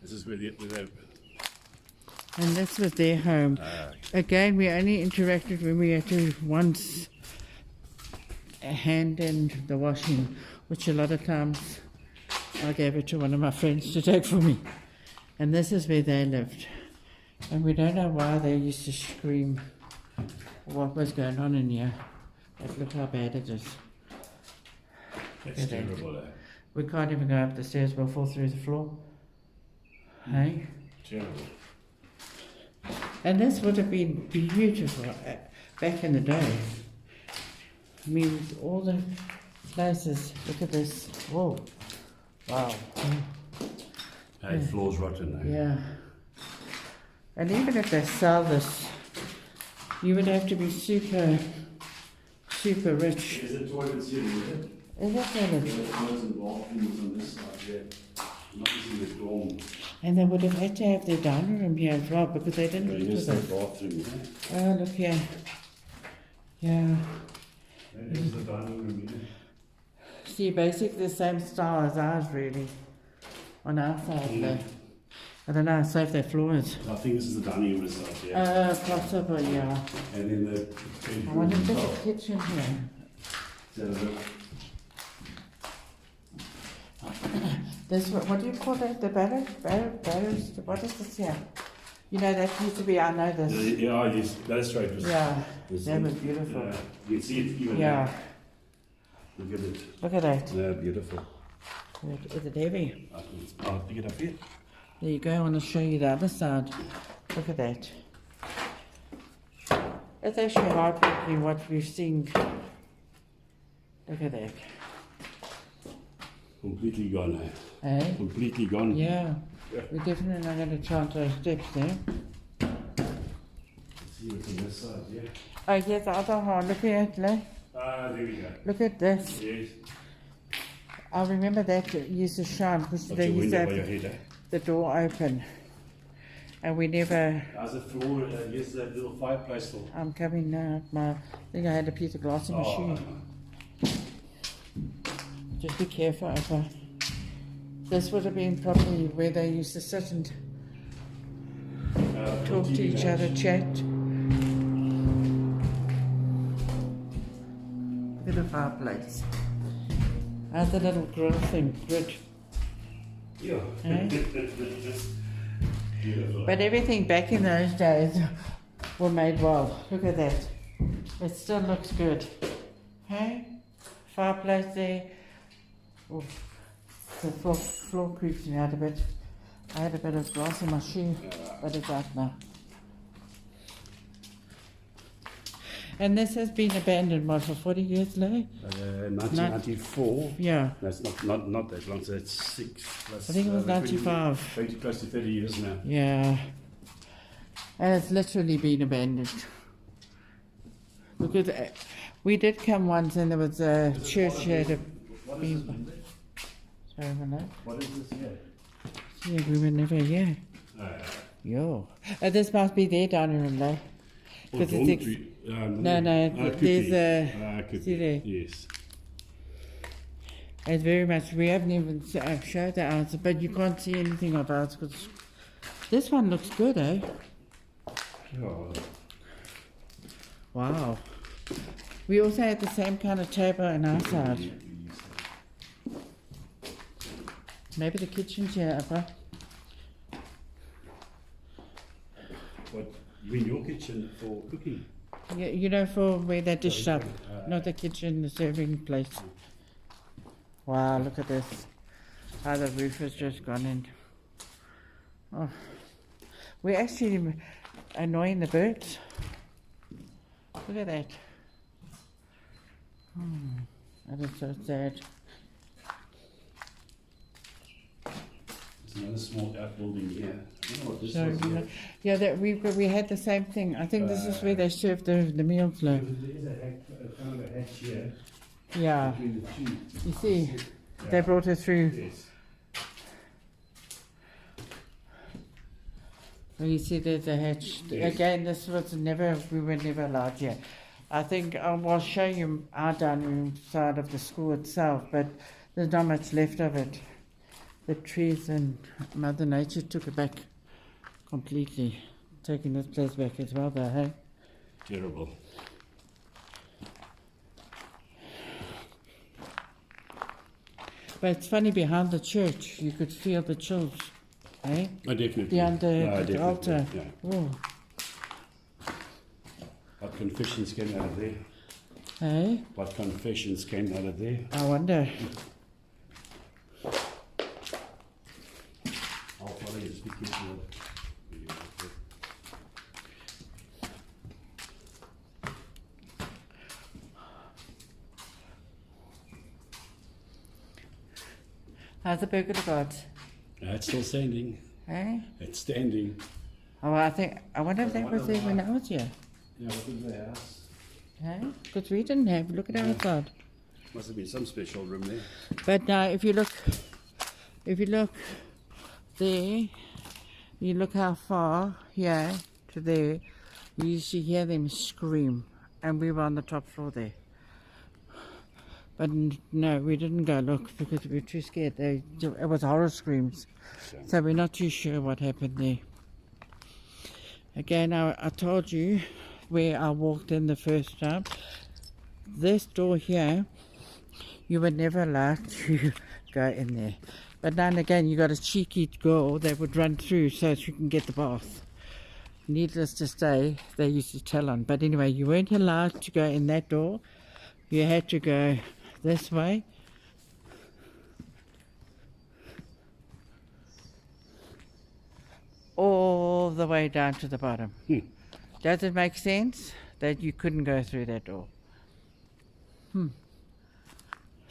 This is where they've... And this was their home. Again, we only interacted when we had to once hand in the washing, which a lot of times I gave it to one of my friends to take for me. And this is where they lived. And we don't know why they used to scream what was going on in here. But look how bad it is. That's terrible, eh? We can't even go up the stairs, we'll fall through the floor. Hey? Terrible. And this would have been beautiful back in the day. I mean, with all the places, look at this. Whoa. Wow. Hey, the floor's rotten, eh? Yeah. And even if they sell this, you would have to be super rich. Is it toilets here, is it? Is that The toilet? toilets and bathrooms on this side, yeah. Not using the dorm. And they would have had to have their dining room here as well, because they didn't live Here's with the us. bathroom, yeah. Oh, look here. Yeah. There's the dining room, yeah. See, basically the same style as ours, really. On our side, though. I don't know, so if they're floors. I think this is the dining room side, yeah. Possible, yeah. And then the I bedroom wonder if on there's top. a kitchen here. Is that it? This, what do you call that? The barrels? What is this here? You know, that used to be, I know this. Yeah, yes, that's right. Yeah, that was beautiful. Yeah, you can see it even Yeah, now. Look at it. look at that. Yeah, beautiful. Is it heavy? I'll pick it up here. There you go, I want to show you the other side. Look at that. It's actually heartbreaking what we've seen. Look at that. Completely gone, eh? Eh? Completely gone. Yeah. Yeah. We're definitely not going to chant those steps there. Let's see what's on this side, yeah. Oh, yes, the other one. Look at it, like. Ah, there we go. Look at this. Yes. I remember that used to shine because Got they your used to window by have your head, eh? the door open. And we never... How's the floor? Here's that little fireplace for. I'm coming now. I think I had a piece of glass in my shoe. Just be careful, Opa. This would have been probably where they used to sit and talk to each other, chat. Look at the fireplace. How's the little grill thing? Good. Yeah. Eh? Beautiful. But everything back in those days were made well. Look at that. It still looks good. Hey? Fireplace there. Oof. The floor creaks me out a bit. I had a bit of glass in my shoe, but it's out now. And this has been abandoned, what, for 40 years now? 1994. Yeah. That's not that long, so that's 6 plus. I think it was 95. 20, close to 30 years now. Yeah. And it's literally been abandoned. Because we did come once and there was a church here. What is this one there? Sorry for that. What is this here? Yeah, we were never here. Yo. This must be their dining room though. Or 'Cause it's dormitory. No, could there's be. a... Could see be. there? Yes. It's very much... We haven't even showed the ours, but you can't see anything of ours because... This one looks good, eh? Yeah. Wow. We also had the same kind of table on our side. Maybe the kitchen's here, Upper. What, you mean your kitchen for cooking? Yeah, you know, for where they dish up, not the kitchen, the serving place. Wow, look at this. How the roof has just gone in. Oh. We're actually annoying the birds. Look at that. That is so sad. There's another small outbuilding here. I don't know what this So, was here. yeah, that we had the same thing. I think this is where they serve the meals. There is a kind of a hatch here Yeah. between the two. You see, they brought it through. Yes. Well, you see, there's a hatch. Yes. Again, this was never, we were never allowed here. I think I'll show you our dining room side of the school itself, but there's not much left of it. The trees and Mother Nature took it back completely, taking this place back as well, though, hey? Terrible. But it's funny, behind the church, you could feel the chills, eh? Oh, definitely. Behind the definitely, altar. Yeah. Oh, What confessions came out of there? eh? What confessions came out of there? I wonder. I'll follow you. Speak with you. How's the burger got? It's still standing. Eh? It's standing. Oh, I wonder if that was there when I was here. Yeah, what is the house? Eh? Because we didn't have. Look at outside. Must have been some special room there. But now, if you look there, you look how far here to there, you used to hear them scream, and we were on the top floor there. But no, we didn't go look because we were too scared. It was horror screams, so we're not too sure what happened there. Again, I told you where I walked in the first time. This door here, you were never allowed to go in there. But now and again, you got a cheeky girl that would run through so she can get the bath. Needless to say, they used to tell on. But anyway, you weren't allowed to go in that door. You had to go this way. All the way down to the bottom. Does it make sense that you couldn't go through that door?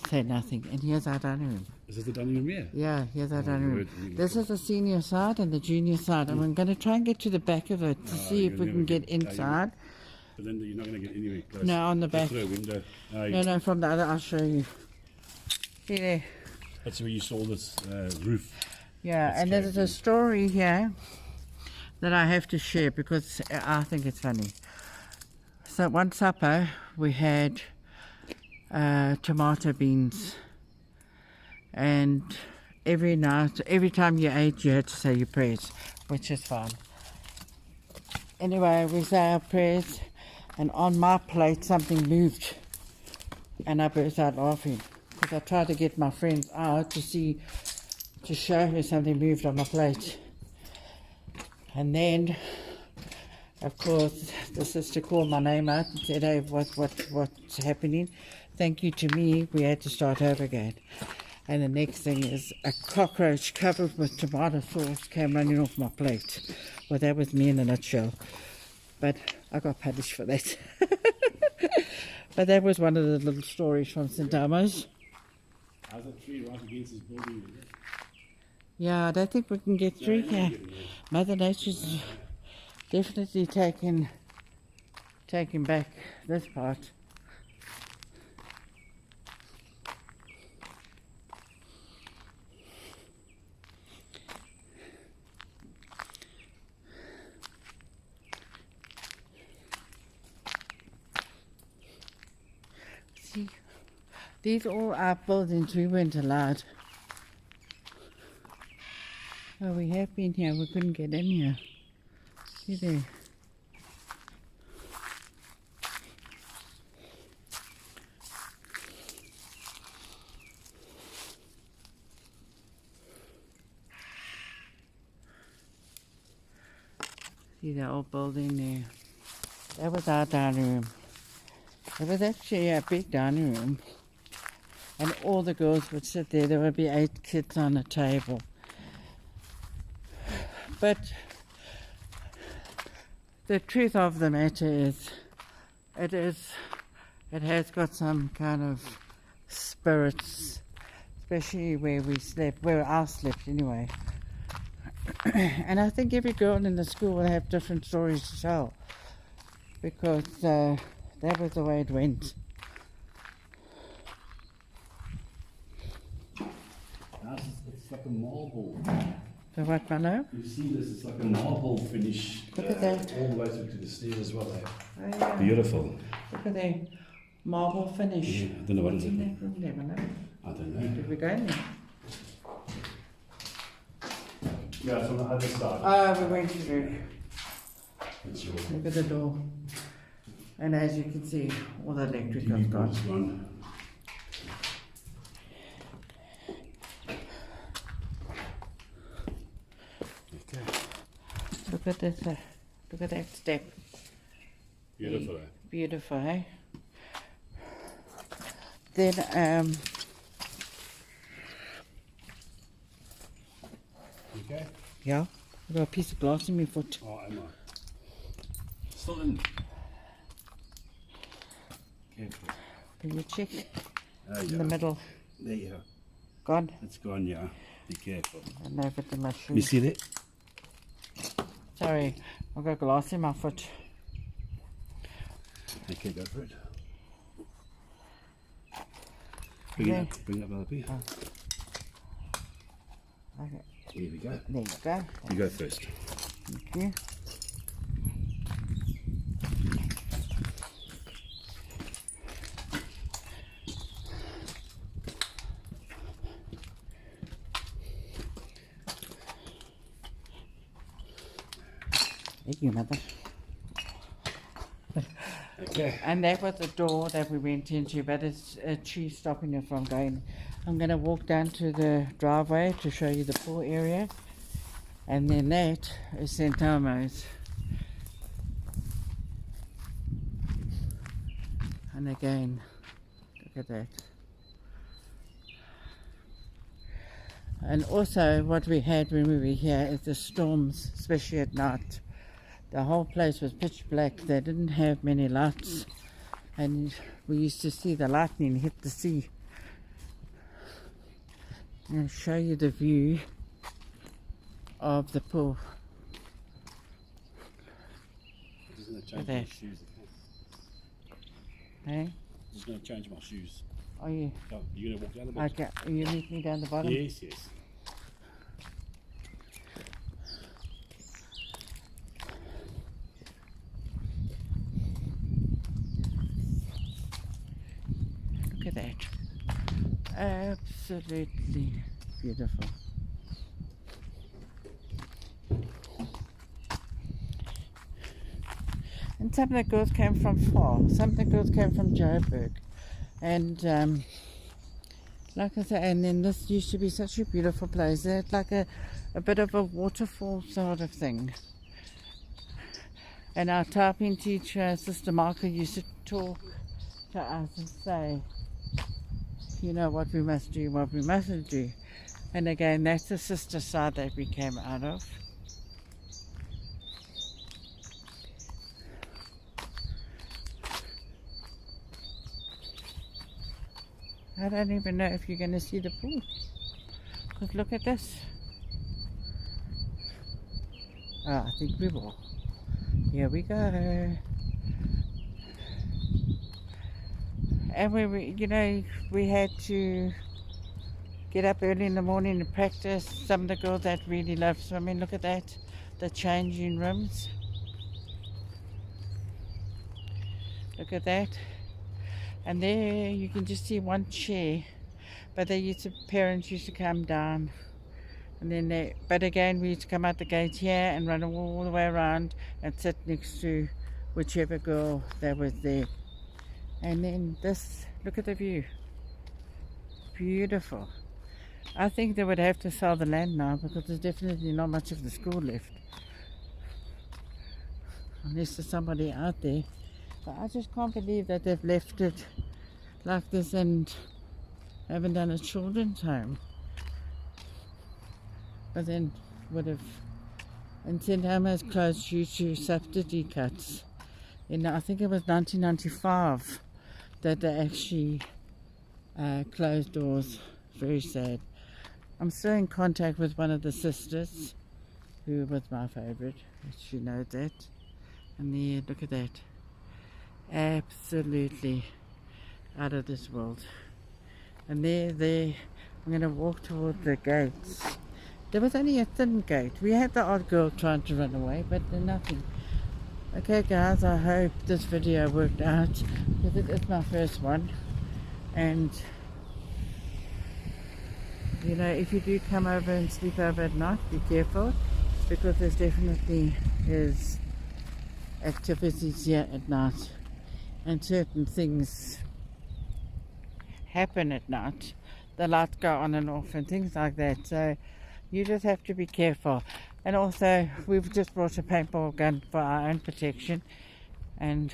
Say nothing. And here's our dining room. Is this the dining room here? Yeah, here's our dining room. Good. This is the senior side and the junior side. And I'm going to try and get to the back of it to see if we can get inside. But then you're not going to get anywhere close. No, on the back. Through a window. No, from the other, I'll show you. See there? That's where you saw this roof. Yeah, and there's a story here that I have to share because I think it's funny. So one supper we had tomato beans, and every night, every time you ate, you had to say your prayers, which is fine. Anyway, we say our prayers, and on my plate something moved, and I burst out laughing because I tried to get my friends out to show her something moved on my plate. And then, of course, the sister called my name out and said, "Hey, what's happening?" Thank you to me, we had to start over again. And the next thing is a cockroach covered with tomato sauce came running off my plate. Well, that was me in a nutshell. But I got punished for that. But that was one of the little stories from St. Elmo's. How's that tree right against this building? Yeah, I don't think we can get through here. Mother Nature's definitely taking back this part. See, these all are buildings we weren't allowed. Oh, we have been here, we couldn't get in here. See there. See the old building there. That was our dining room. It was actually a big dining room. And all the girls would sit there. There would be 8 kids on a table. But the truth of the matter is, it has got some kind of spirits, especially where we slept, where I slept anyway. And I think every girl in the school will have different stories to tell, because that was the way it went. It's like a marble. So what, Mano? You see this, it's like a marble finish. Look at that. All the way through to the stairs as well. Oh, yeah. Beautiful. Look at that marble finish. Yeah, I don't know what What's is in it. that room there, Mano? I don't know. Did we go in there? Yeah, it's on the other side. Oh, we went through. That's your Look at the door. And as you can see, all the electric has TV gone. box one. Okay. Look at this. Look at that step. Beautiful. Beautiful, eh? Then, Okay. yeah, I've got a piece of glass in my foot. Oh, am I? Still in. Careful. Can you check? There In you the go. middle. There you go. Gone. It's gone, yeah. Be careful. And over to my shoe. You see that? Sorry, I've got glass in my foot. Okay, go for it. Bring it up. Bring it up, Penelope. Okay, Here we go. there you go. You go first. Thank you. Thank you, Mother. Okay. And that was the door that we went into, but it's a tree stopping us from going. I'm going to walk down to the driveway to show you the pool area. And then that is St. Elmo's. And again, look at that. And also what we had when we were here is the storms, especially at night. The whole place was pitch black. They didn't have many lights. And we used to see the lightning hit the sea. I'll show you the view of the pool. I'm just going to change Okay. my shoes. Hey? I'm just going to change my shoes. Are you? Go. You're going to walk down the bottom? Okay. You meet me down the bottom? Yes, yes. Look at that. Absolutely beautiful. And some of the girls came from far. Some of the girls came from Joburg. And like I said, and then this used to be such a beautiful place. It's like a bit of a waterfall sort of thing. And our typing teacher, Sister Marka, used to talk to us and say, you know, what we must do, what we mustn't do. And again, that's the sister side that we came out of. I don't even know if you're going to see the pool. Because look at this. Oh, I think we will. Here we go. And you know, we had to get up early in the morning to practice. Some of the girls that really love swimming, look at that. The changing rooms. Look at that. And there you can just see one chair. But parents used to come down. And then but again, we used to come out the gate here and run all the way around and sit next to whichever girl that was there. And then this, look at the view. Beautiful. I think they would have to sell the land now because there's definitely not much of the school left. unless there's somebody out there. But I just can't believe that they've left it like this and haven't done a children's home. But then would have, and St. Elmo's closed due to subsidy cuts. I think it was 1995 that they actually closed doors. Very sad. I'm still in contact with one of the sisters who was my favorite. She knows that. And there, look at that. Absolutely out of this world. And there, I'm going to walk toward the gates. There was only a thin gate. We had the odd girl trying to run away, but nothing. Okay guys, I hope this video worked out, because it is my first one. And you know, if you do come over and sleep over at night, be careful, because there's definitely is activities here at night, and certain things happen at night. The lights go on and off and things like that, so you just have to be careful. And also, we've just brought a paintball gun for our own protection, and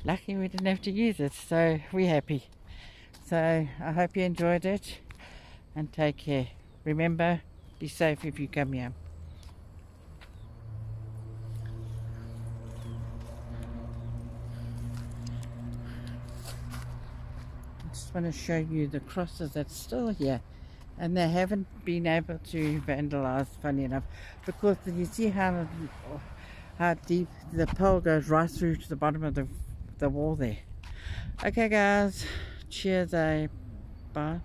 lucky we didn't have to use it, so we're happy. So I hope you enjoyed it, and take care. Remember, be safe if you come here. I just want to show you the crosses that's still here, and they haven't been able to vandalize, funny enough, because you see how deep the pole goes right through to the bottom of the wall there. Okay guys, cheers, bye.